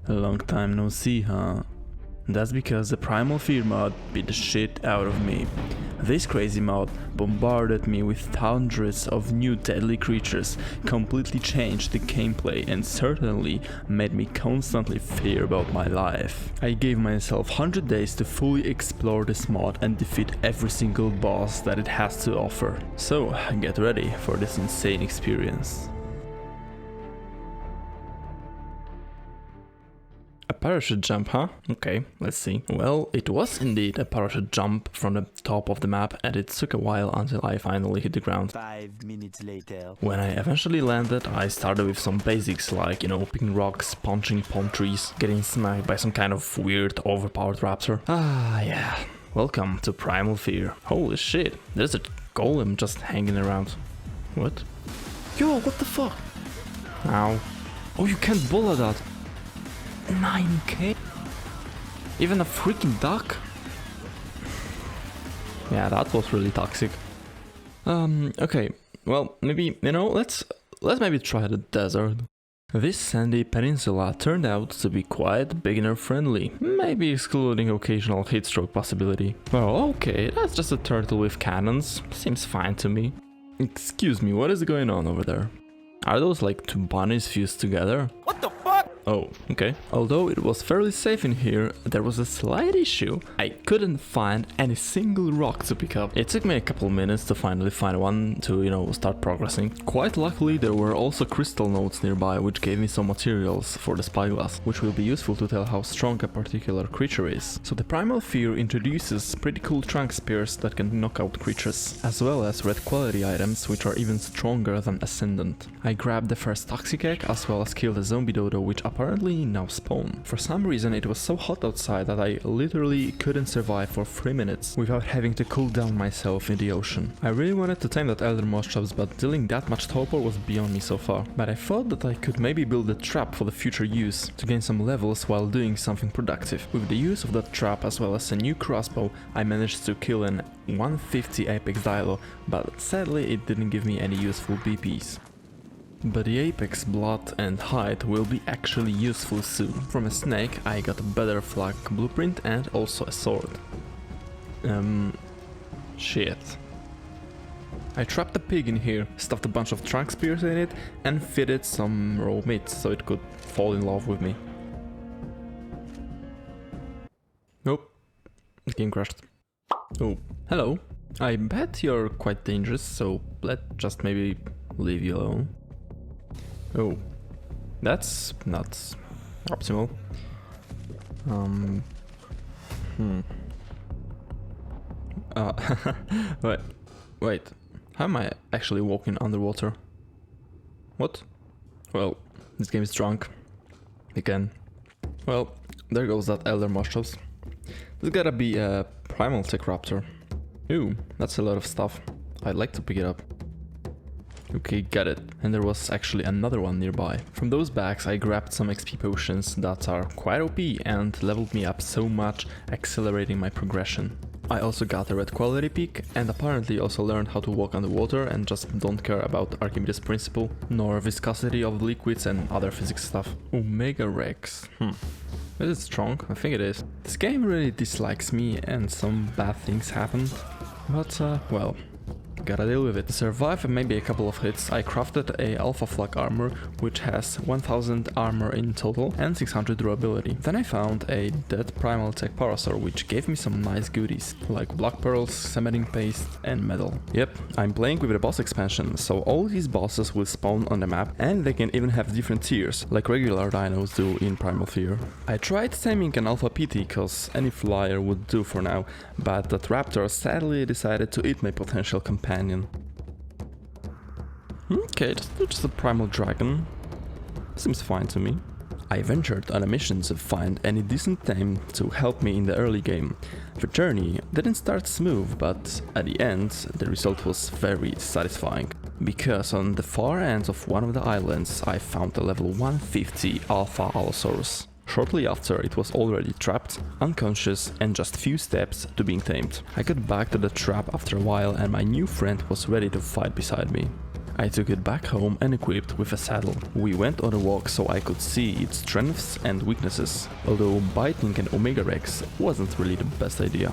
A long time no see, huh? That's because the Primal Fear mod beat the shit out of me. This crazy mod bombarded me with hundreds of new deadly creatures, completely changed the gameplay and certainly made me constantly fear about my life. I gave myself 100 days to fully explore this mod and defeat every single boss that it has to offer. So get ready for this insane experience. A parachute jump, huh? Okay, let's see. Well, it was indeed a parachute jump from the top of the map, and it took a while until I finally hit the ground. 5 minutes later. When I eventually landed, I started with some basics like, picking rocks, punching palm trees, getting smacked by some kind of weird overpowered raptor. Ah, yeah. Welcome to Primal Fear. Holy shit, there's a golem just hanging around. What? Yo, what the fuck? Ow. Oh, you can't bullet that. 9k? Even a freaking duck? Yeah, that was really toxic. Okay, well, maybe, let's maybe try the desert. This sandy peninsula turned out to be quite beginner friendly, maybe excluding occasional heatstroke possibility. Well, okay, that's just a turtle with cannons, seems fine to me. Excuse me, what is going on over there? Are those like two bunnies fused together? What the fuck? Oh, okay. Although it was fairly safe in here, there was a slight issue. I couldn't find any single rock to pick up. It took me a couple minutes to finally find one to, start progressing. Quite luckily, there were also crystal nodes nearby, which gave me some materials for the spyglass, which will be useful to tell how strong a particular creature is. So the Primal Fear introduces pretty cool trunk spears that can knock out creatures, as well as red quality items, which are even stronger than Ascendant. I grabbed the first toxic egg, as well as killed a zombie dodo, which apparently now spawn. For some reason it was so hot outside that I literally couldn't survive for 3 minutes without having to cool down myself in the ocean. I really wanted to tame that elder moschops, but dealing that much torpor was beyond me so far. But I thought that I could maybe build a trap for the future use, to gain some levels while doing something productive. With the use of that trap as well as a new crossbow, I managed to kill an 150 apex dilo, but sadly it didn't give me any useful BPs. But the apex blood and hide will be actually useful soon. From a snake I got a better flag blueprint and also a sword. Shit. I trapped a pig in here, stuffed a bunch of trunk spears in it and fitted some raw meat so it could fall in love with me. Nope. The game crashed. Oh, hello. I bet you're quite dangerous, so let's just maybe leave you alone. Oh, that's not optimal. Wait, how am I actually walking underwater? What? Well, this game is drunk. Again. Well, there goes that elder moschops. There's gotta be a primal tech raptor. Ooh, that's a lot of stuff. I'd like to pick it up. Okay, got it. And there was actually another one nearby. From those bags I grabbed some XP potions that are quite OP and leveled me up so much, accelerating my progression. I also got a red quality peak and apparently also learned how to walk underwater and just don't care about Archimedes' principle, nor viscosity of liquids and other physics stuff. Omega Rex. Is it strong? I think it is. This game really dislikes me and some bad things happened. But, well, gotta deal with it. To survive maybe a couple of hits, I crafted a alpha flak armor, which has 1000 armor in total and 600 durability. Then I found a dead primal tech parasaur, which gave me some nice goodies, like black pearls, cementing paste and metal. Yep, I'm playing with the boss expansion, so all these bosses will spawn on the map and they can even have different tiers, like regular dinos do in Primal Fear. I tried taming an alpha PT, cause any flyer would do for now, but that raptor sadly decided to eat my potential companion. Okay, just a primal dragon. Seems fine to me. I ventured on a mission to find any decent tame to help me in the early game. The journey didn't start smooth, but at the end the result was very satisfying. Because on the far end of one of the islands I found a level 150 Alpha Allosaurus. Shortly after, it was already trapped, unconscious and just few steps to being tamed. I got back to the trap after a while and my new friend was ready to fight beside me. I took it back home and equipped with a saddle. We went on a walk so I could see its strengths and weaknesses, although biting an Omega Rex wasn't really the best idea.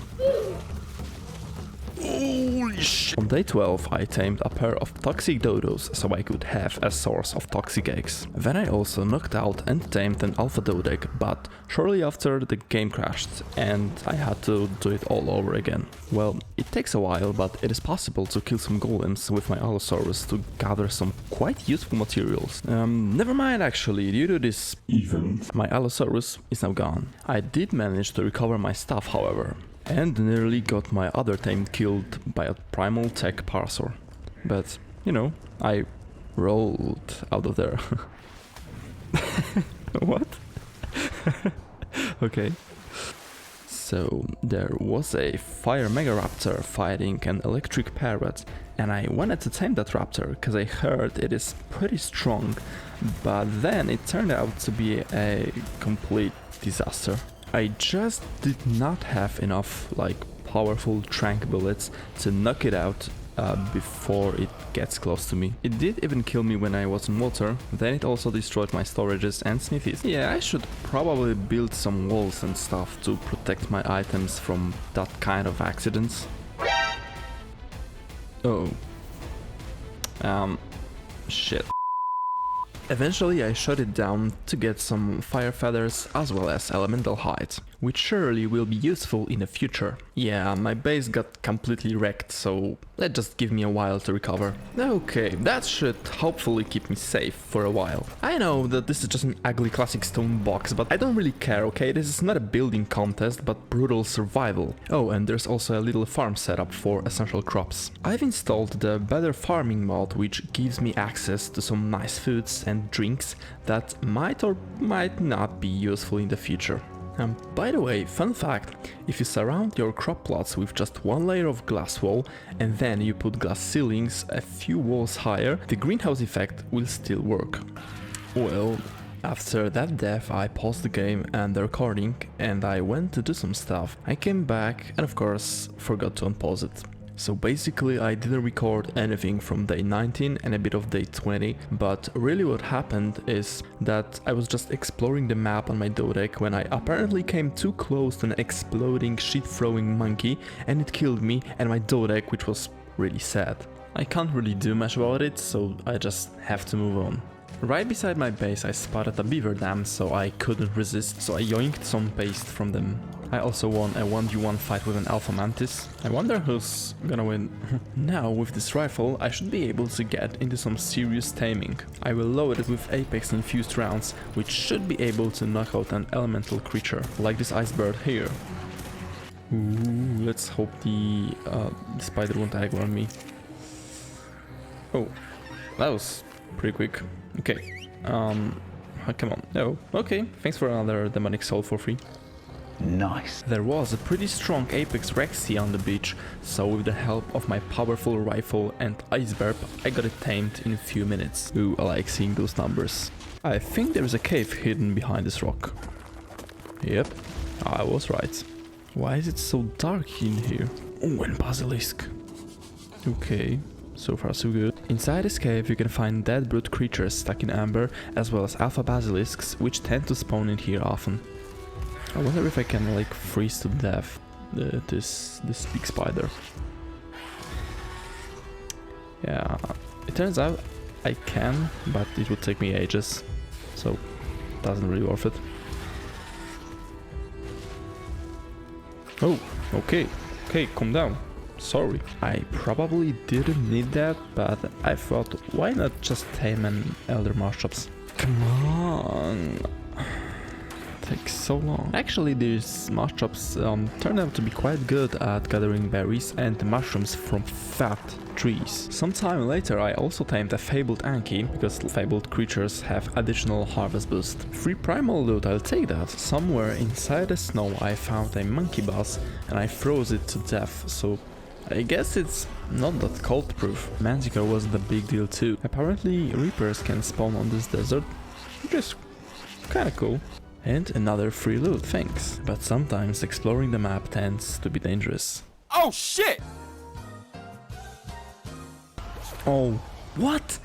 Holy shit! On day 12 I tamed a pair of toxic dodos so I could have a source of toxic eggs. Then I also knocked out and tamed an alpha dodec, but shortly after the game crashed and I had to do it all over again. Well, it takes a while, but it is possible to kill some golems with my Allosaurus to gather some quite useful materials. Never mind actually, due to this event, my Allosaurus is now gone. I did manage to recover my stuff however, and nearly got my other tame killed by a primal tech parser. But, you know, I rolled out of there. What? Okay. So, there was a fire megaraptor fighting an electric parrot, and I wanted to tame that raptor because I heard it is pretty strong, but then it turned out to be a complete disaster. I just did not have enough powerful tranq bullets to knock it out before it gets close to me. It did even kill me when I was in water, then it also destroyed my storages and smithies. Yeah, I should probably build some walls and stuff to protect my items from that kind of accidents. Oh. Shit. Eventually I shut it down to get some fire feathers as well as elemental hide, which surely will be useful in the future. Yeah, my base got completely wrecked, so that just give me a while to recover. Okay, that should hopefully keep me safe for a while. I know that this is just an ugly classic stone box, but I don't really care, okay? This is not a building contest, but brutal survival. Oh, and there's also a little farm setup for essential crops. I've installed the Better Farming mod, which gives me access to some nice foods and drinks that might or might not be useful in the future. By the way, fun fact, if you surround your crop plots with just one layer of glass wall and then you put glass ceilings a few walls higher, the greenhouse effect will still work. Well, after that death I paused the game and the recording and I went to do some stuff. I came back and of course forgot to unpause it. So basically I didn't record anything from day 19 and a bit of day 20, but really what happened is that I was just exploring the map on my dodec when I apparently came too close to an exploding shit-throwing monkey and it killed me and my dodec, which was really sad. I can't really do much about it, so I just have to move on. Right beside my base I spotted a beaver dam, so I couldn't resist, so I yoinked some paste from them. I also won a 1v1 fight with an alpha mantis. I wonder who's gonna win. Now with this rifle I should be able to get into some serious taming. I will load it with apex infused rounds, which should be able to knock out an elemental creature, like this ice bird here. Ooh, let's hope the spider won't aggro on me. Oh, that was pretty quick. Okay, come on. Oh, okay, thanks for another demonic soul for free. Nice. There was a pretty strong Apex Rexy on the beach, so with the help of my powerful rifle and ice burp, I got it tamed in a few minutes. Ooh, I like seeing those numbers. I think there is a cave hidden behind this rock. Yep, I was right. Why is it so dark in here? Oh, and basilisk. Okay. So far so good. Inside this cave you can find dead brute creatures stuck in amber, as well as alpha basilisks, which tend to spawn in here often. I wonder if I can like freeze to death this big spider. Yeah, it turns out I can, but it would take me ages, so doesn't really worth it. Oh, okay, calm down. Sorry. I probably didn't need that, but I thought, why not just tame an Elder Marshops? Come on. Takes so long. Actually, these Marshops turned out to be quite good at gathering berries and mushrooms from fat trees. Sometime later I also tamed a fabled Anki, because fabled creatures have additional harvest boost. Free primal loot, I'll take that. Somewhere inside the snow I found a monkey boss and I froze it to death, so I guess it's not that cold proof. Manticore wasn't a big deal too. Apparently Reapers can spawn on this desert, which is kinda cool. And another free loot, thanks. But sometimes exploring the map tends to be dangerous. Oh shit! Oh What?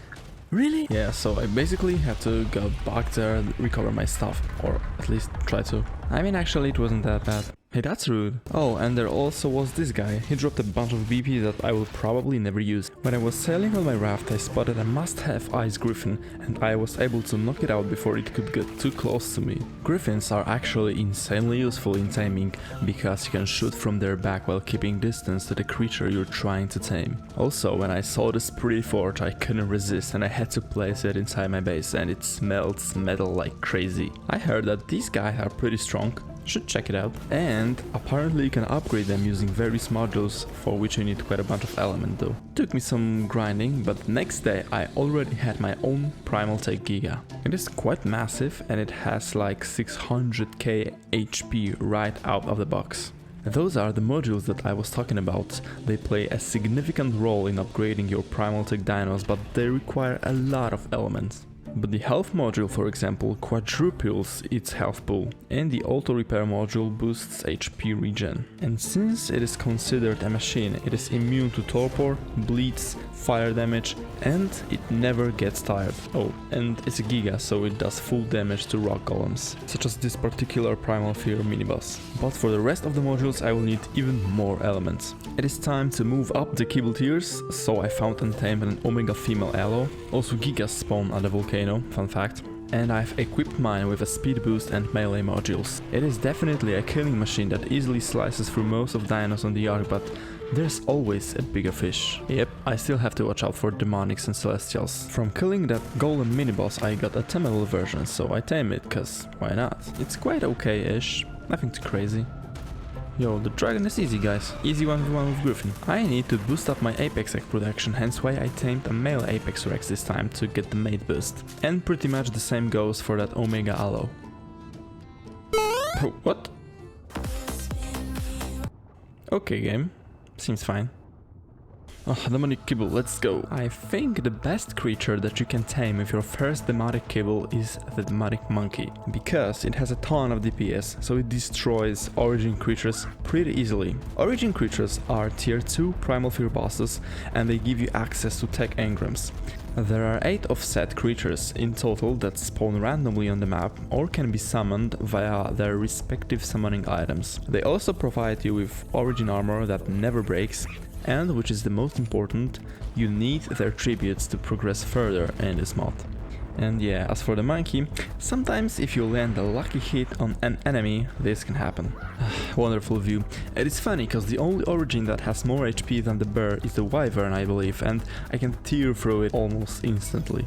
Really? Yeah, so I basically had to go back there and recover my stuff, or at least try to. I mean, actually it wasn't that bad. Hey, that's rude. Oh, and there also was this guy. He dropped a bunch of BP that I will probably never use. When I was sailing on my raft, I spotted a must-have ice griffin, and I was able to knock it out before it could get too close to me. Griffins are actually insanely useful in taming, because you can shoot from their back while keeping distance to the creature you're trying to tame. Also, when I saw this pretty fort, I couldn't resist and I had to place it inside my base, and it smells metal like crazy. I heard that these guys are pretty strong. Should check it out. And apparently you can upgrade them using various modules, for which you need quite a bunch of element though. Took me some grinding, but the next day I already had my own Primal Tech Giga. It is quite massive and it has like 600k HP right out of the box. Those are the modules that I was talking about. They play a significant role in upgrading your Primal Tech dinos, but they require a lot of elements. But the health module, for example, quadruples its health pool, and the auto repair module boosts HP regen. And since it is considered a machine, it is immune to torpor, bleeds, fire damage, and it never gets tired. Oh, and it's a Giga, so it does full damage to rock golems, such as this particular Primal Fear miniboss. But for the rest of the modules I will need even more elements. It is time to move up the kibble tiers, so I found and tamed an Omega female aloe. Also Gigas spawn at the volcano, fun fact. And I've equipped mine with a speed boost and melee modules. It is definitely a killing machine that easily slices through most of dinos on the Ark, but there's always a bigger fish. Yep, I still have to watch out for demonics and celestials. From killing that golem miniboss I got a tame version, so I tame it, cause why not? It's quite okay-ish, nothing too crazy. Yo, the dragon is easy, guys. Easy 1v1 with Griffin. I need to boost up my Apex Egg production, hence why I tamed a male Apex Rex this time to get the mate boost. And pretty much the same goes for that Omega Aloe. Oh, what? Okay, game. Seems fine. Oh, demonic kibble, let's go. I think the best creature that you can tame with your first demonic kibble is the demonic monkey, because it has a ton of DPS, so it destroys origin creatures pretty easily. Origin creatures are tier 2 Primal Fear bosses, and they give you access to tech engrams. There are 8 offset creatures in total that spawn randomly on the map or can be summoned via their respective summoning items. They also provide you with origin armor that never breaks, and, which is the most important, you need their tributes to progress further in this mod. And yeah, as for the monkey, sometimes if you land a lucky hit on an enemy, this can happen. Wonderful view. It is funny, cause the only origin that has more HP than the bear is the wyvern, I believe, and I can tear through it almost instantly.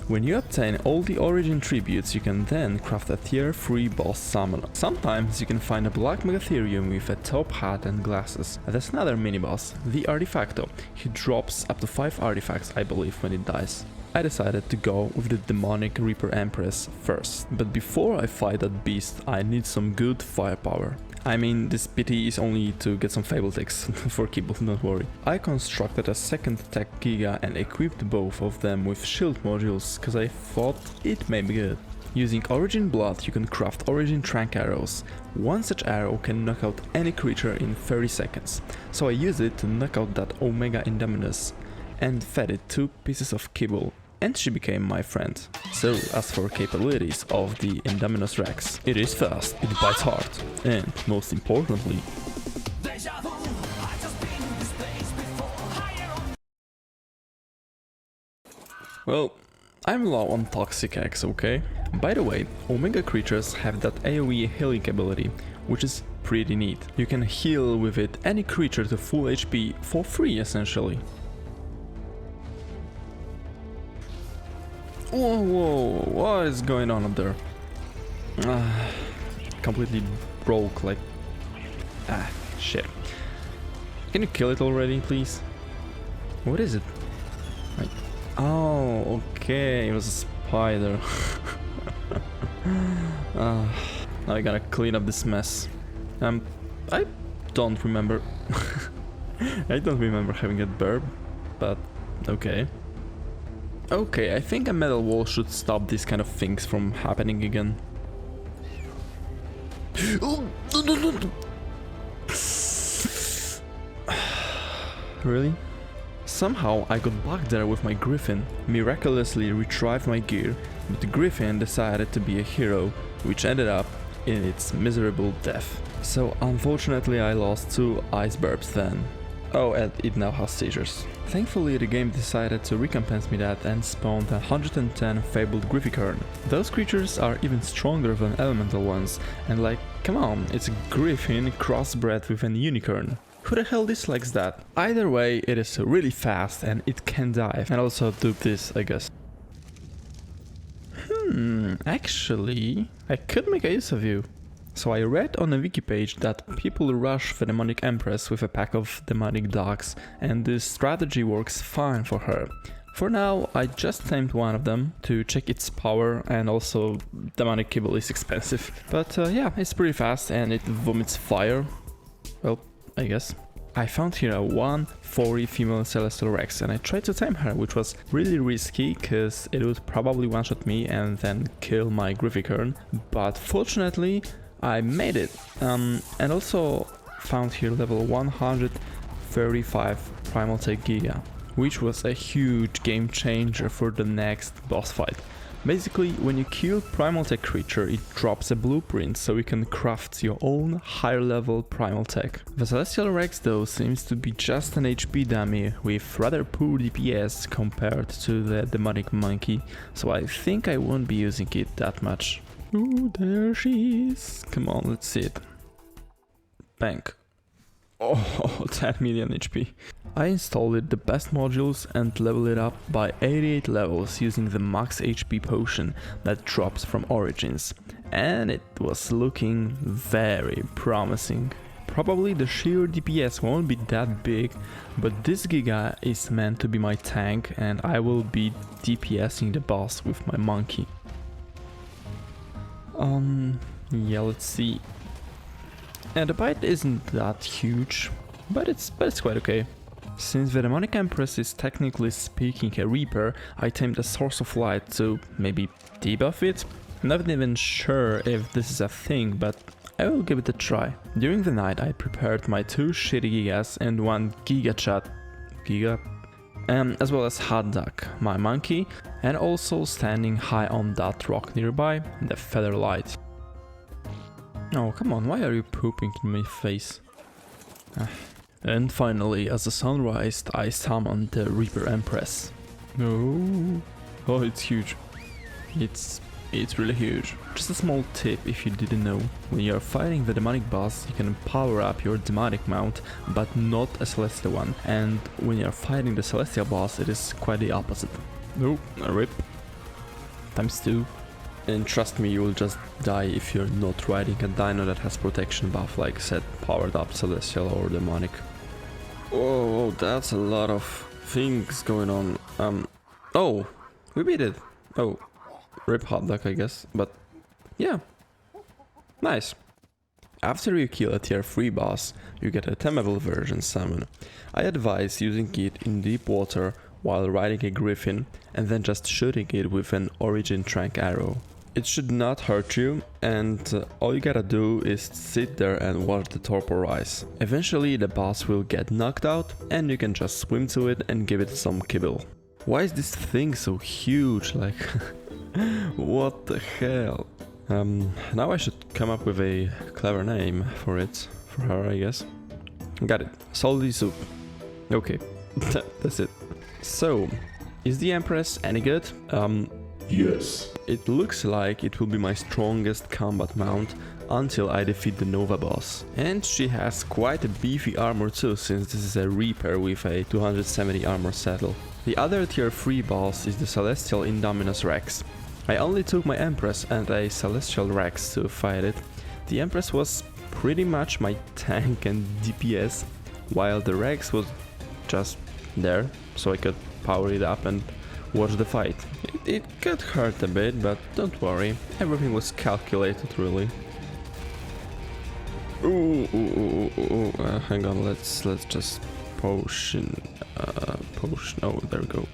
When you obtain all the origin tributes, you can then craft a tier 3 boss summon. Sometimes you can find a black megatherium with a top hat and glasses. There's another mini-boss, the Artifacto. He drops up to 5 artifacts, I believe, when it dies. I decided to go with the demonic Reaper Empress first, but before I fight that beast, I need some good firepower. I mean, this pity is only to get some Fable Techs for kibble, don't worry. I constructed a second Tech Giga and equipped both of them with shield modules, cause I thought it may be good. Using Origin Blood you can craft Origin Trank arrows. One such arrow can knock out any creature in 30 seconds, so I used it to knock out that Omega Indominus and fed it 2 pieces of kibble, and she became my friend. So, as for capabilities of the Indominus Rex, it is fast, it bites hard, and most importantly... Well, I'm low on toxic eggs, okay? By the way, Omega creatures have that AoE healing ability, which is pretty neat. You can heal with it any creature to full HP for free, essentially. Whoa, what is going on up there? Completely broke, like... shit. Can you kill it already, please? What is it? Like... Oh, okay, it was a spider. Now I gotta clean up this mess. I don't remember... I don't remember having a burb, but okay. Okay, I think a metal wall should stop these kind of things from happening again. Really? Somehow I got back there with my Griffin, miraculously retrieved my gear, but the Griffin decided to be a hero, which ended up in its miserable death. So unfortunately I lost 2 ice burps then. Oh, and it now has seizures. Thankfully the game decided to recompense me that and spawned 110 fabled Grifficorn. Those creatures are even stronger than elemental ones, and like, come on, it's a Griffin crossbred with an unicorn. Who the hell dislikes that? Either way, it is really fast and it can dive, and also do this, I guess. Actually, I could make a use of you. So I read on a wiki page that people rush the demonic empress with a pack of demonic dogs, and this strategy works fine for her. For now, I just tamed one of them to check its power, and also demonic kibble is expensive. But yeah, it's pretty fast and it vomits fire. Well, I guess. I found here a 140 female celestial rex and I tried to tame her, which was really risky because it would probably one-shot me and then kill my Grifficorn, but fortunately I made it. And also found here level 135 Primal Tech Giga, which was a huge game changer for the next boss fight. Basically, when you kill Primal Tech creature, it drops a blueprint so you can craft your own higher level Primal Tech. The Celestial Rex though seems to be just an HP dummy with rather poor DPS compared to the Demonic Monkey, so I think I won't be using it that much. Ooh, there she is. Come on, let's see it. Bang. Oh, 10 million HP. I installed the best modules and leveled it up by 88 levels using the max HP potion that drops from Origins, and it was looking very promising. Probably the sheer DPS won't be that big, but this Giga is meant to be my tank and I will be DPSing the boss with my monkey. Yeah, let's see. And the bite isn't that huge, but it's quite okay. Since the Demonic Empress is technically speaking a Reaper, I tamed a Source of Light to maybe debuff it? I'm not even sure if this is a thing, but I will give it a try. During the night I prepared my 2 shitty Gigas and 1 Giga Chat... as well as Hot Duck, my monkey, and also standing high on that rock nearby, the Feather Light. Oh, come on, why are you pooping in my face? And finally, as the sun rised, I summoned the Reaper Empress. No. Oh, it's huge. It's really huge. Just a small tip if you didn't know. When you are fighting the demonic boss, you can power up your demonic mount, but not a celestial one. And when you are fighting the celestial boss, it is quite the opposite. Nope, a rip. ×2. And trust me, you will just die if you're not riding a dino that has protection buff like said powered up celestial or demonic. Oh, that's a lot of things going on. Oh, we beat it. Oh, rip Hot Duck, I guess, but yeah, nice. After you kill a tier 3 boss, you get a temable version summon. I advise using it in deep water while riding a Griffin and then just shooting it with an Origin Trank arrow. It should not hurt you, and all you gotta do is sit there and watch the torpor rise. Eventually the boss will get knocked out and you can just swim to it and give it some kibble. Why is this thing so huge? Like, what the hell? Now I should come up with a clever name for it, for her I guess. Got it, Salty Soup. Okay, that's it. So, is the Empress any good? Yes. It looks like it will be my strongest combat mount until I defeat the Nova boss. And she has quite a beefy armor too, since this is a Reaper with a 270 armor saddle. The other tier 3 boss is the Celestial Indominus Rex. I only took my Empress and a Celestial Rex to fight it. The Empress was pretty much my tank and DPS, while the Rex was just there, so I could power it up and watch the fight. It got hurt a bit, but don't worry, everything was calculated really. Hang on, let's just potion, oh, there we go.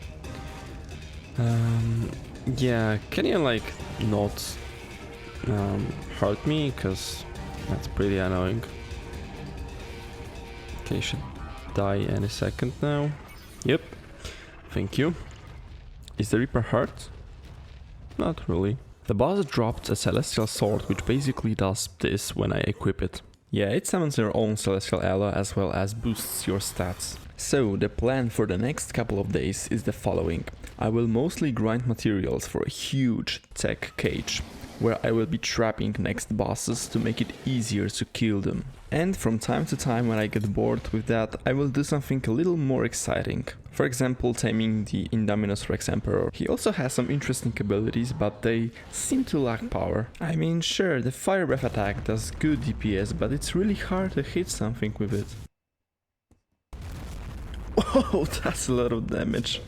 Yeah, can you like not hurt me, cause that's pretty annoying. Okay, should die any second now. Yep. Thank you. Is the Reaper hurt? Not really. The boss dropped a Celestial Sword, which basically does this when I equip it. Yeah, it summons your own Celestial Ally as well as boosts your stats. So, the plan for the next couple of days is the following. I will mostly grind materials for a huge tech cage, where I will be trapping next bosses to make it easier to kill them. And from time to time when I get bored with that, I will do something a little more exciting. For example, taming the Indominus Rex Emperor. He also has some interesting abilities, but they seem to lack power. I mean, sure, the Fire Breath attack does good DPS, but it's really hard to hit something with it. Oh, that's a lot of damage.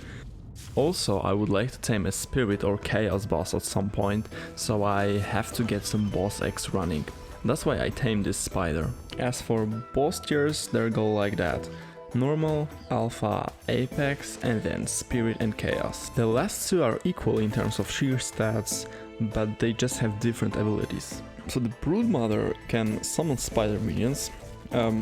Also, I would like to tame a Spirit or Chaos boss at some point, so I have to get some boss X running. That's why I tamed this spider. As for boss tiers, they go like that. Normal, Alpha, Apex, and then Spirit and Chaos. The last two are equal in terms of sheer stats, but they just have different abilities. So the Broodmother can summon spider minions,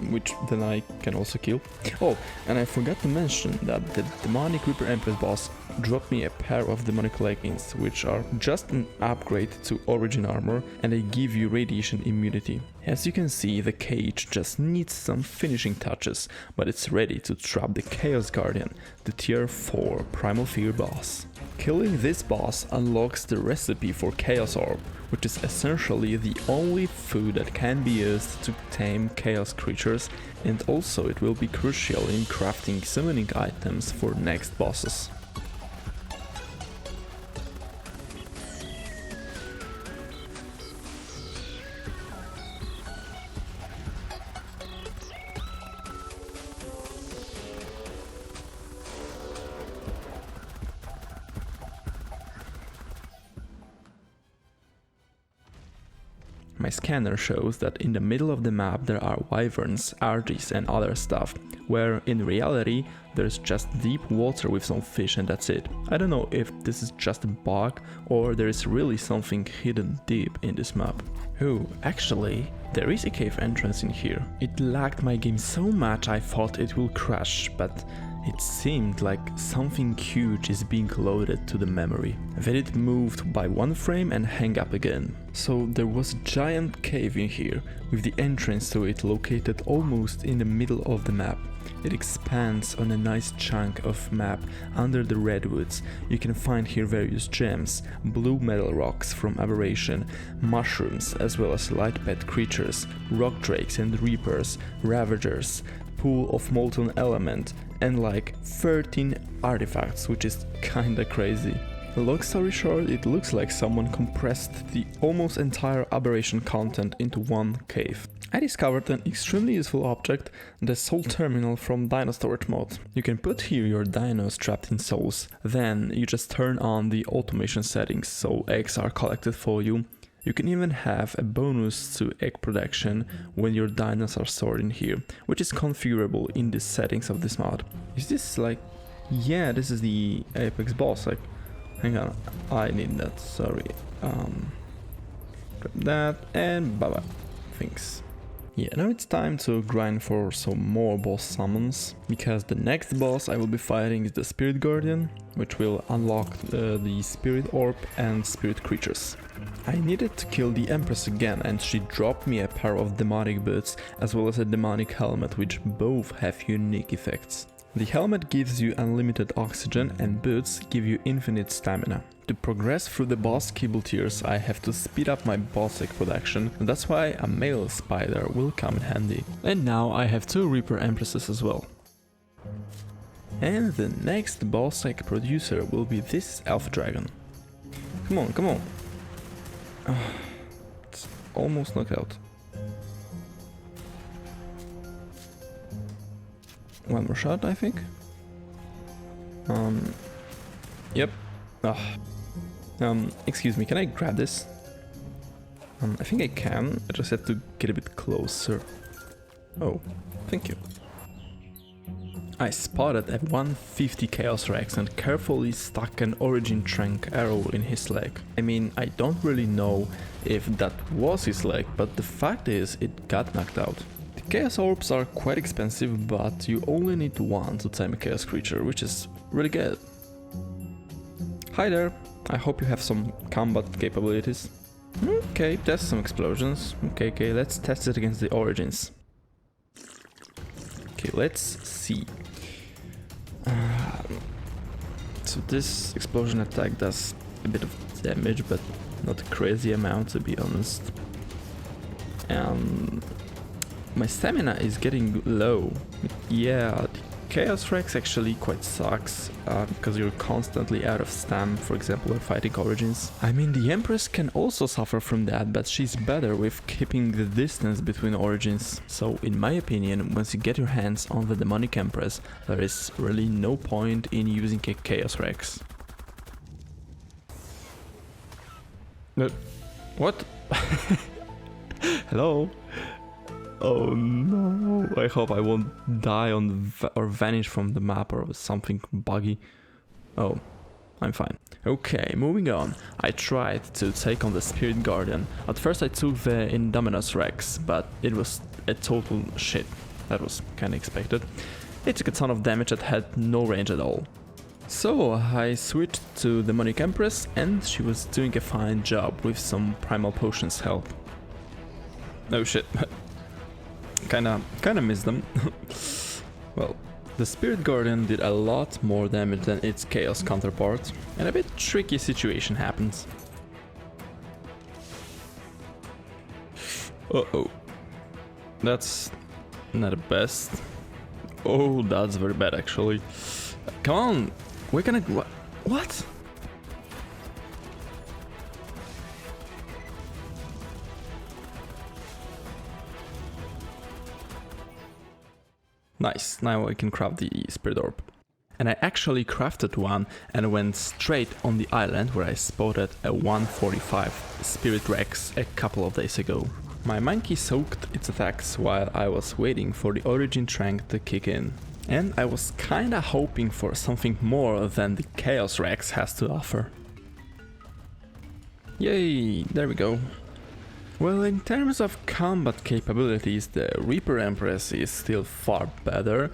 which then I can also kill. Oh, and I forgot to mention that the Demonic Reaper Empress boss dropped me a pair of Demonic Leggings, which are just an upgrade to Origin Armor, and they give you radiation immunity. As you can see, the cage just needs some finishing touches, but it's ready to trap the Chaos Guardian, the tier 4 Primal Fear boss. Killing this boss unlocks the recipe for Chaos Orb, which is essentially the only food that can be used to tame chaos creatures, and also it will be crucial in crafting summoning items for next bosses. My scanner shows that in the middle of the map there are wyverns, argies and other stuff, where in reality there's just deep water with some fish and that's it. I don't know if this is just a bug or there is really something hidden deep in this map. Oh, actually, there is a cave entrance in here. It lagged my game so much I thought it will crash, but it seemed like something huge is being loaded to the memory. Then it moved by one frame and hung up again. So there was a giant cave in here, with the entrance to it located almost in the middle of the map. It expands on a nice chunk of map under the redwoods. You can find here various gems, blue metal rocks from Aberration, mushrooms as well as light pet creatures, rock drakes and reapers, ravagers, pool of molten element, and like 13 artifacts, which is kinda crazy. Long story short, it looks like someone compressed the almost entire Aberration content into one cave. I discovered an extremely useful object, the Soul Terminal from Dino Storage Mod. You can put here your dinos trapped in souls, then you just turn on the automation settings so eggs are collected for you. You can even have a bonus to egg production when your dinos are stored in here, which is configurable in the settings of this mod. Is this like... yeah, this is the Apex boss, like... hang on, I need that, sorry. Grab that and bye-bye. Thanks. Yeah, now it's time to grind for some more boss summons, because the next boss I will be fighting is the Spirit Guardian, which will unlock the Spirit Orb and Spirit Creatures. I needed to kill the Empress again and she dropped me a pair of demonic boots as well as a demonic helmet, which both have unique effects. The helmet gives you unlimited oxygen and boots give you infinite stamina. To progress through the boss kibble tiers I have to speed up my boss egg production, and that's why a male spider will come in handy. And now I have 2 Reaper Empresses as well. And the next boss egg producer will be this elf dragon. Come on, come on. It's almost knocked out. One more shot, I think. Yep. Excuse me, can I grab this? I think I can. I just have to get a bit closer. Oh, thank you. I spotted a 150 Chaos Rex and carefully stuck an Origin Trank arrow in his leg. I mean, I don't really know if that was his leg, but the fact is it got knocked out. The Chaos Orbs are quite expensive, but you only need one to tame a Chaos creature, which is really good. Hi there, I hope you have some combat capabilities. Okay, there's some explosions. Okay, let's test it against the origins. Okay, let's see. So this explosion attack does a bit of damage, but not a crazy amount, to be honest. My stamina is getting low. Yeah, the Chaos Rex actually quite sucks, because you're constantly out of stam, for example, when fighting origins. I mean, the Empress can also suffer from that, but she's better with keeping the distance between origins. So, in my opinion, once you get your hands on the Demonic Empress, there is really no point in using a Chaos Rex. What? Hello? Oh no, I hope I won't die or vanish from the map or something buggy. Oh, I'm fine. Okay, moving on. I tried to take on the Spirit Guardian. At first I took the Indominus Rex, but it was a total shit. That was kinda expected. It took a ton of damage and had no range at all. So I switched to the Demonic Empress and she was doing a fine job with some Primal Potions help. Oh shit. Kinda missed them. Well, the Spirit Guardian did a lot more damage than its Chaos counterpart, and a bit tricky situation happens. Uh-oh. That's not the best. Oh, that's very bad actually. Come on! We're gonna... What? Nice, now I can craft the Spirit Orb. And I actually crafted one and went straight on the island where I spotted a 145 Spirit Rex a couple of days ago. My monkey soaked its attacks while I was waiting for the Origin Trank to kick in. And I was kinda hoping for something more than the Chaos Rex has to offer. Yay, there we go. Well, in terms of combat capabilities, the Reaper Empress is still far better,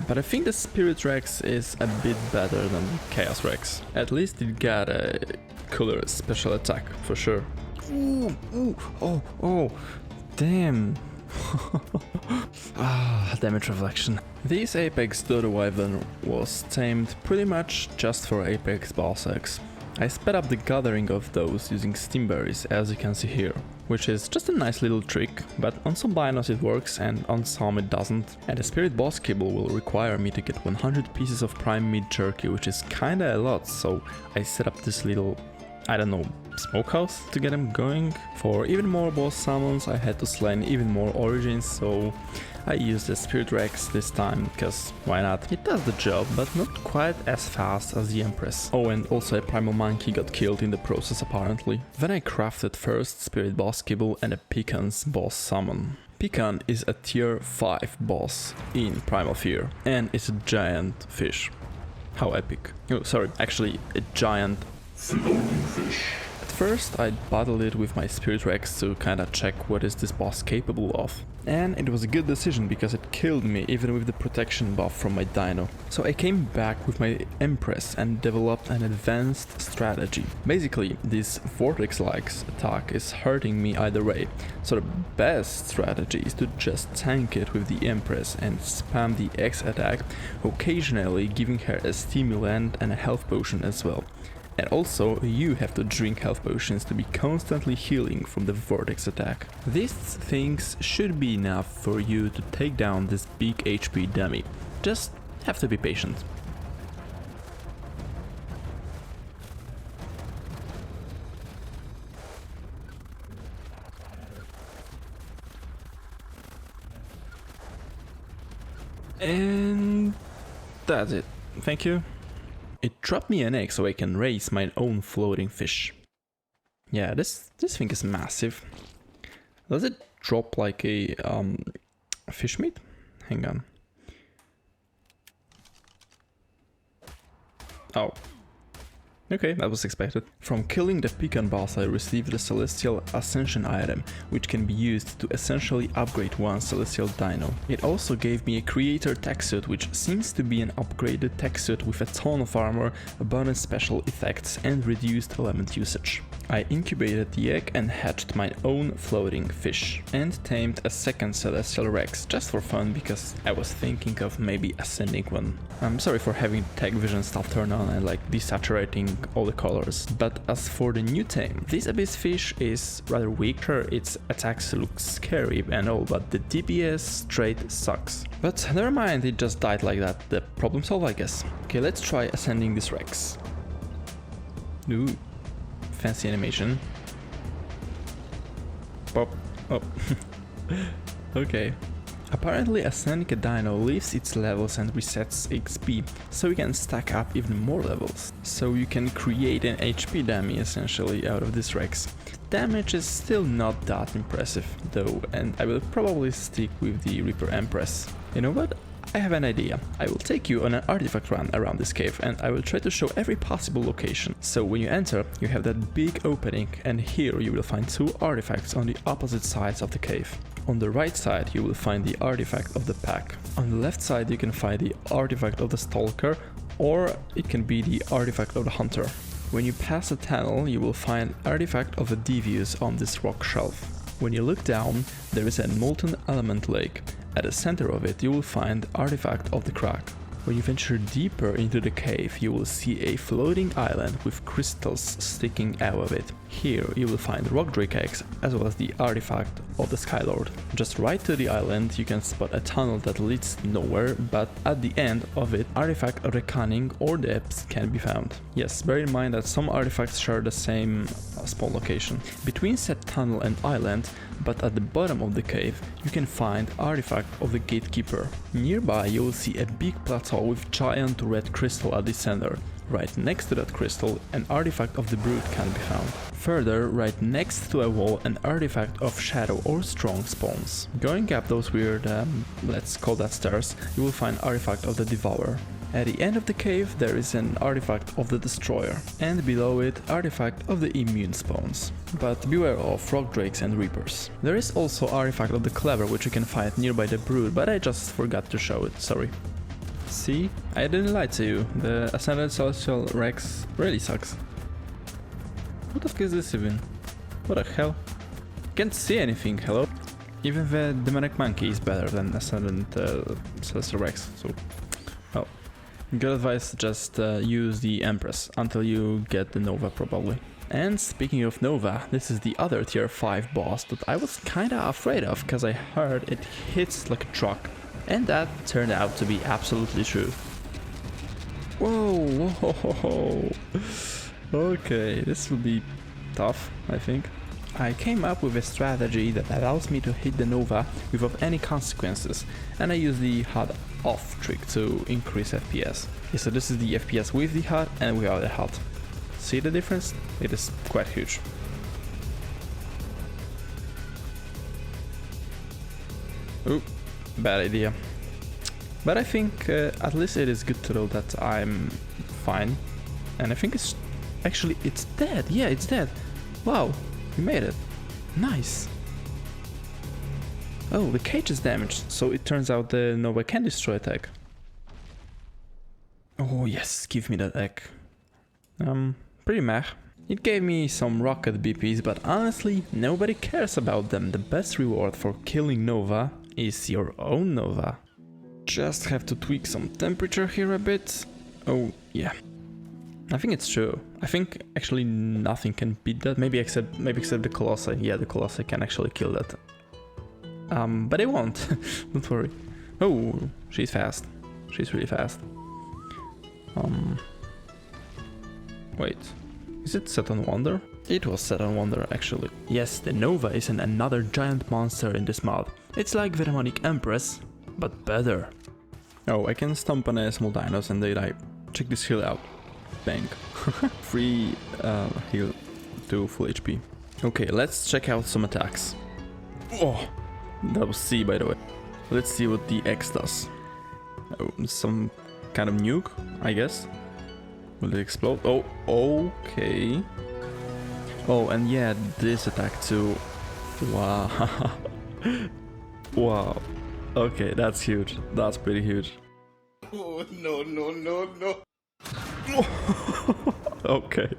but I think the Spirit Rex is a bit better than the Chaos Rex. At least it got a cooler special attack, for sure. Oh, damn. Damage reflection. This Apex Dodo Wyvern was tamed pretty much just for Apex boss eggs. I sped up the gathering of those using Steamberries, as you can see here, which is just a nice little trick, but on some binos it works and on some it doesn't. And the Spirit Boss Kibble will require me to get 100 pieces of prime meat jerky, which is kinda a lot, so I set up this little, I don't know, smokehouse to get them going. For even more boss summons I had to slay even more origins, so I used the Spirit Rex this time, because why not? It does the job, but not quite as fast as the Empress. Oh, and also a Primal Monkey got killed in the process apparently. Then I crafted first Spirit Boss Kibble and a Pecan's boss summon. Pecan is a tier 5 boss in Primal Fear, and it's a giant fish. How epic. Oh, sorry, actually a giant floating fish. At first I battled it with my Spirit Rex to kinda check what is this boss capable of. And it was a good decision because it killed me even with the protection buff from my dino. So I came back with my Empress and developed an advanced strategy. Basically, this vortex-like attack is hurting me either way, so the best strategy is to just tank it with the Empress and spam the X attack, occasionally giving her a stimulant and a health potion as well. And also, you have to drink health potions to be constantly healing from the vortex attack. These things should be enough for you to take down this big HP dummy. Just have to be patient. And that's it. Thank you. It dropped me an egg so I can raise my own floating fish. Yeah, this thing is massive. Does it drop like a fish meat? Hang on. Oh. Okay, that was expected. From killing the Pecan boss, I received the Celestial Ascension item, which can be used to essentially upgrade one Celestial Dino. It also gave me a Creator tech suit, which seems to be an upgraded tech suit with a ton of armor, abundant special effects and reduced element usage. I incubated the egg and hatched my own floating fish, and tamed a second Celestial Rex, just for fun because I was thinking of maybe ascending one. I'm sorry for having tech vision stuff turned on and like desaturating all the colors. But as for the new tame, this abyss fish is rather weak. Sure, its attacks look scary and all, but the DPS straight sucks. But never mind, it just died like that. The problem solved, I guess. Okay, let's try ascending this Rex. Ooh, fancy animation. Pop. Oh. Okay. Apparently ascending a dino leaves its levels and resets XP, so you can stack up even more levels. So you can create an HP dummy essentially out of this Rex. Damage is still not that impressive though, and I will probably stick with the Reaper Empress. You know what? I have an idea. I will take you on an artifact run around this cave and I will try to show every possible location. So when you enter, you have that big opening and here you will find two artifacts on the opposite sides of the cave. On the right side you will find the artifact of the pack. On the left side you can find the artifact of the stalker, or it can be the artifact of the hunter. When you pass a tunnel you will find artifact of the devious on this rock shelf. When you look down there is a molten element lake. At the center of it you will find artifact of the crack. When you venture deeper into the cave, you will see a floating island with crystals sticking out of it. Here you will find rock drake eggs as well as the artifact of the Skylord. Just right to the island you can spot a tunnel that leads nowhere, but at the end of it artifact of the cunning or depths can be found. Yes, bear in mind that some artifacts share the same spawn location. Between said tunnel and island, but at the bottom of the cave, you can find artifact of the gatekeeper. Nearby you will see a big plateau with giant red crystal at the center. Right next to that crystal, an artifact of the brood can be found. Further, right next to a wall, an artifact of shadow or strong spawns. Going up those weird, let's call that stairs, you will find artifact of the devourer. At the end of the cave there is an artifact of the destroyer, and below it artifact of the immune spawns. But beware of rock drakes and reapers. There is also artifact of the clever which you can find nearby the brood, but I just forgot to show it, sorry. See, I didn't lie to you, the Ascended Celestial Rex really sucks. What the fuck is this even? What the hell? Can't see anything, hello? Even the demonic monkey is better than Ascended Celestial Rex, so... well. Good advice, just use the Empress until you get the Nova probably. And speaking of Nova, this is the other tier 5 boss that I was kinda afraid of because I heard it hits like a truck. And that turned out to be absolutely true. Whoa, whoa. Okay, this will be tough, I think. I came up with a strategy that allows me to hit the Nova without any consequences, and I use the HUD off trick to increase FPS. Okay, so this is the FPS with the HUD and without the HUD. See the difference? It is quite huge. Ooh, bad idea. But I think at least it is good to know that I'm fine. And I think it's actually, it's dead. Yeah, it's dead. Wow, we made it. Nice. Oh, the cage is damaged, so it turns out the Nova can destroy attack. Oh yes, give me that egg. Pretty meh. It gave me some rocket BPs, but honestly, nobody cares about them. The best reward for killing Nova is your own Nova. Just have to tweak some temperature here a bit. Oh yeah. I think it's true. I think actually nothing can beat that. Maybe except the Colossi. Yeah, the Colossi can actually kill that. But it won't. Don't worry. Oh, she's fast. She's really fast. Wait. Is it set on Wonder? It was set on Wonder actually. Yes, the Nova is another giant monster in this mod. It's like the demonic Empress, but better. Oh, I can stomp on a small dinos and they die. Check this heal out. Bang. Free heal to full HP. Okay, let's check out some attacks. Oh, that was C by the way. Let's see what the X does. Oh, some kind of nuke, I guess. Will it explode? Oh, okay. Oh, and yeah, this attack too. Wow. Wow. Okay, that's huge. That's pretty huge. Oh, no, no, no, no. Okay.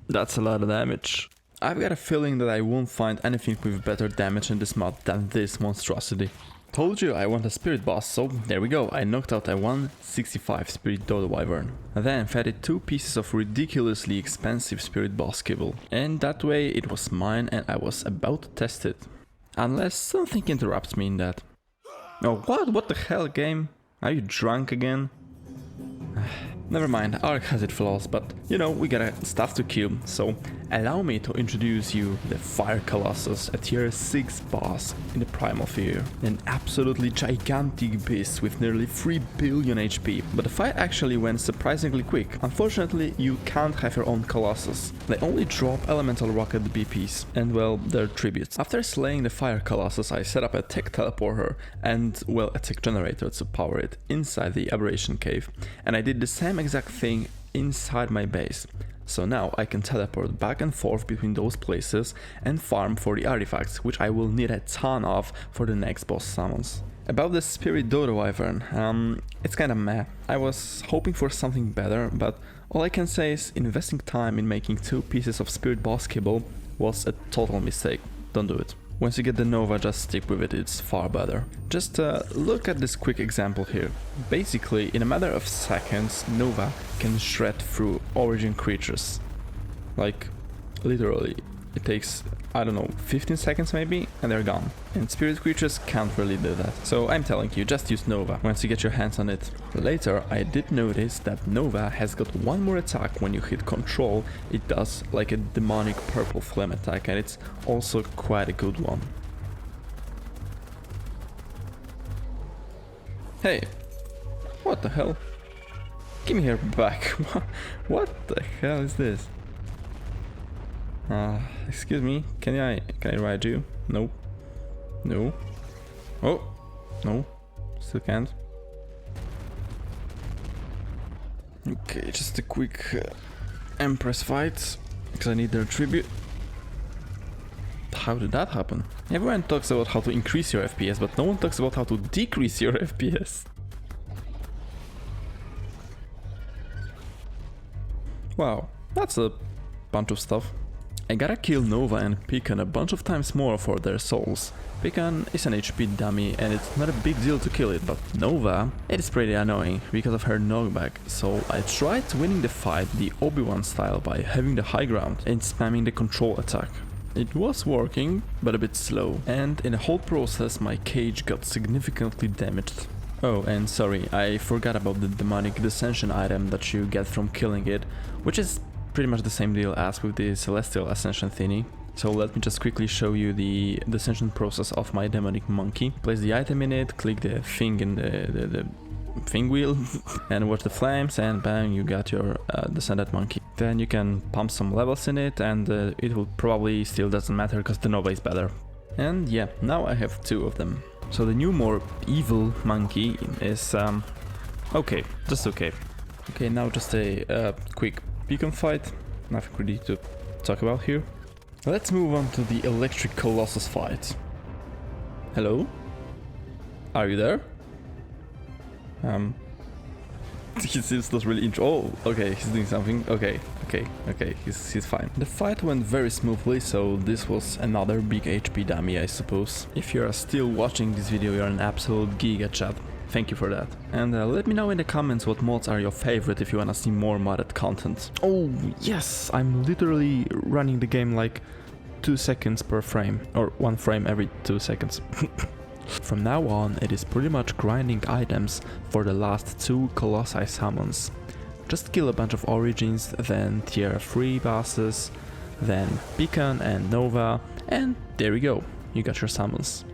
That's a lot of damage. I've got a feeling that I won't find anything with better damage in this mod than this monstrosity. Told you I want a spirit boss, so there we go. I knocked out a 165 spirit dodo wyvern. Then fed 2 pieces of ridiculously expensive spirit boss kibble. And that way it was mine and I was about to test it. Unless something interrupts me in that. Oh, what? What the hell, game? Are you drunk again? Never mind, ARK has its flaws, but you know, we got stuff to kill, so allow me to introduce you the Fire Colossus, a tier 6 boss in the Primal Fear. An absolutely gigantic beast with nearly 3 billion HP, but the fight actually went surprisingly quick. Unfortunately, you can't have your own Colossus. They only drop elemental rocket BPs, and well, they're tributes. After slaying the Fire Colossus, I set up a tech teleporter and, well, a tech generator to power it inside the Aberration Cave, and I did the same exact thing inside my base. So now I can teleport back and forth between those places and farm for the artifacts, which I will need a ton of for the next boss summons. About the Spirit Dodo Wyvern, it's kinda meh. I was hoping for something better, but all I can say is investing time in making 2 pieces of Spirit Boss Kibble was a total mistake. Don't do it. Once you get the Nova, just stick with it, it's far better. Just look at this quick example here. Basically, in a matter of seconds, Nova can shred through origin creatures. Like, literally. It takes, I don't know, 15 seconds maybe, and they're gone. And spirit creatures can't really do that. So I'm telling you, just use Nova once you get your hands on it. Later, I did notice that Nova has got one more attack when you hit control. It does like a demonic purple flame attack, and it's also quite a good one. Hey, what the hell? Give me here back. What the hell is this? Excuse me, can I ride you? No. No. Oh, no, still can't. Okay, just a quick Empress fight, because I need their tribute. How did that happen? Everyone talks about how to increase your FPS, but no one talks about how to decrease your FPS. Wow, that's a bunch of stuff. I gotta kill Nova and Pecan a bunch of times more for their souls. Pecan is an HP dummy and it's not a big deal to kill it, but Nova, it is pretty annoying because of her knockback, so I tried winning the fight the Obi-Wan style by having the high ground and spamming the control attack. It was working, but a bit slow, and in the whole process my cage got significantly damaged. Oh, and sorry, I forgot about the demonic dissension item that you get from killing it, which is pretty much the same deal as with the Celestial Ascension thingy. So let me just quickly show you the descension process of my demonic monkey. Place the item in it, click the thing in the thing wheel and watch the flames, and bang, you got your descended monkey. Then you can pump some levels in it, and it will probably still doesn't matter because the Nova is better. And yeah, now I have 2 of them. So the new, more evil monkey is okay, just okay. Okay, now just a quick Beacon fight, nothing really to talk about here. Let's move on to the Electric Colossus fight. Hello? Are you there? He seems not really oh, okay, he's doing something. Okay, he's fine. The fight went very smoothly, so this was another big HP dummy, I suppose. If you are still watching this video, you're an absolute giga chat. Thank you for that. And let me know in the comments what mods are your favorite if you wanna see more modded content. Oh yes, I'm literally running the game like 2 seconds per frame, or 1 frame every 2 seconds. From now on, it is pretty much grinding items for the last 2 Colossi summons. Just kill a bunch of origins, then tier 3 bosses, then Beacon and Nova, and there we go, you got your summons.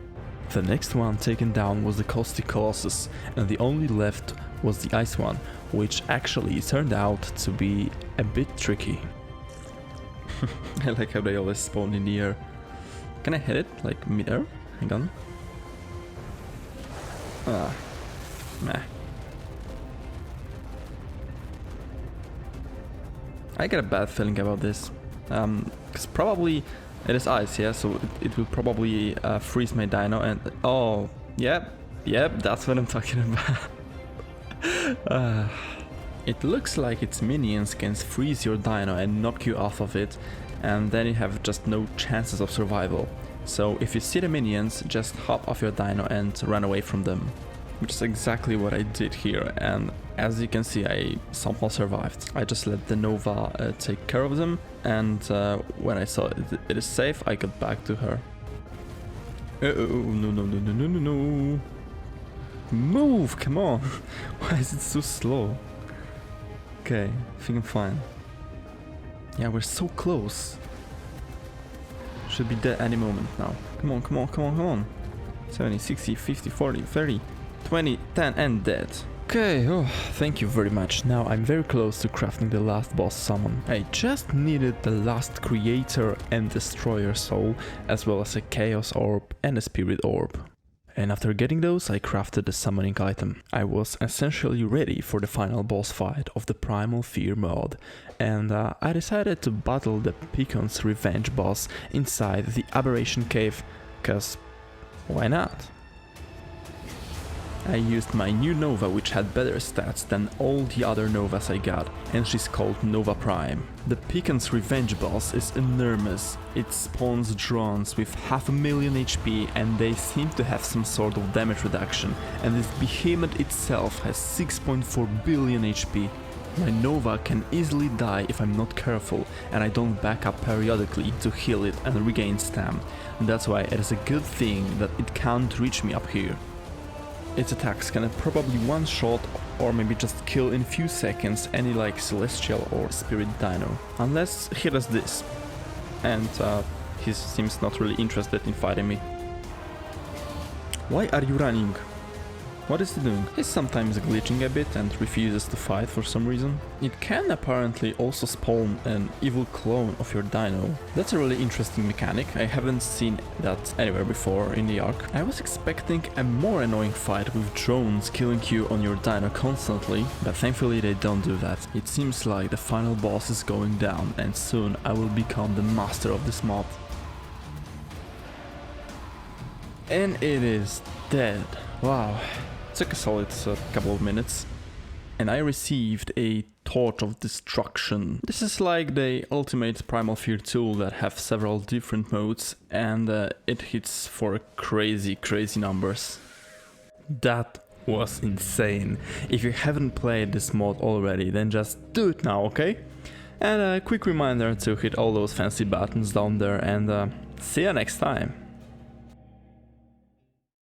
The next one taken down was the Caustic Colossus, and the only left was the Ice one, which actually turned out to be a bit tricky. I like how they always spawn in the air. Can I hit it, like mid-air? Hang on. Meh. I get a bad feeling about this. Because probably it is ice, yeah, so it will probably freeze my dino and... Oh, yep, that's what I'm talking about. It looks like its minions can freeze your dino and knock you off of it, and then you have just no chances of survival. So if you see the minions, just hop off your dino and run away from them. Which is exactly what I did here, and as you can see, I somehow survived. I just let the Nova take care of them, and when I saw it is safe, I got back to her. No. Move, come on. Why is it so slow? Okay, I think I'm fine. Yeah, we're so close. Should be dead any moment now. Come on. 70, 60, 50, 40, 30, 20, 10 and dead. Okay, oh, thank you very much. Now I'm very close to crafting the last boss summon. I just needed the last creator and destroyer soul, as well as a chaos orb and a spirit orb. And after getting those, I crafted the summoning item. I was essentially ready for the final boss fight of the Primal Fear mod, and I decided to battle the Picon's Revenge boss inside the Aberration Cave, cause why not? I used my new Nova, which had better stats than all the other Novas I got, and she's called Nova Prime. The Picon's Revenge boss is enormous. It spawns drones with 500,000 HP, and they seem to have some sort of damage reduction, and this behemoth itself has 6.4 billion HP. My Nova can easily die if I'm not careful, and I don't back up periodically to heal it and regain stam. That's why it is a good thing that it can't reach me up here. Its attacks can probably one-shot or maybe just kill in few seconds any like celestial or spirit dino. Unless he does this. And he seems not really interested in fighting me. Why are you running? What is he doing? He's sometimes glitching a bit and refuses to fight for some reason. It can apparently also spawn an evil clone of your dino. That's a really interesting mechanic. I haven't seen that anywhere before in the ARK. I was expecting a more annoying fight with drones killing you on your dino constantly, but thankfully they don't do that. It seems like the final boss is going down, and soon I will become the master of this mob. And it is dead. Wow. Took a solid couple of minutes, and I received a Torch of Destruction. This is like the ultimate Primal Fear tool that have several different modes, and it hits for crazy numbers. That was insane. If you haven't played this mod already, then just do it now, okay? And a quick reminder to hit all those fancy buttons down there, and see you next time.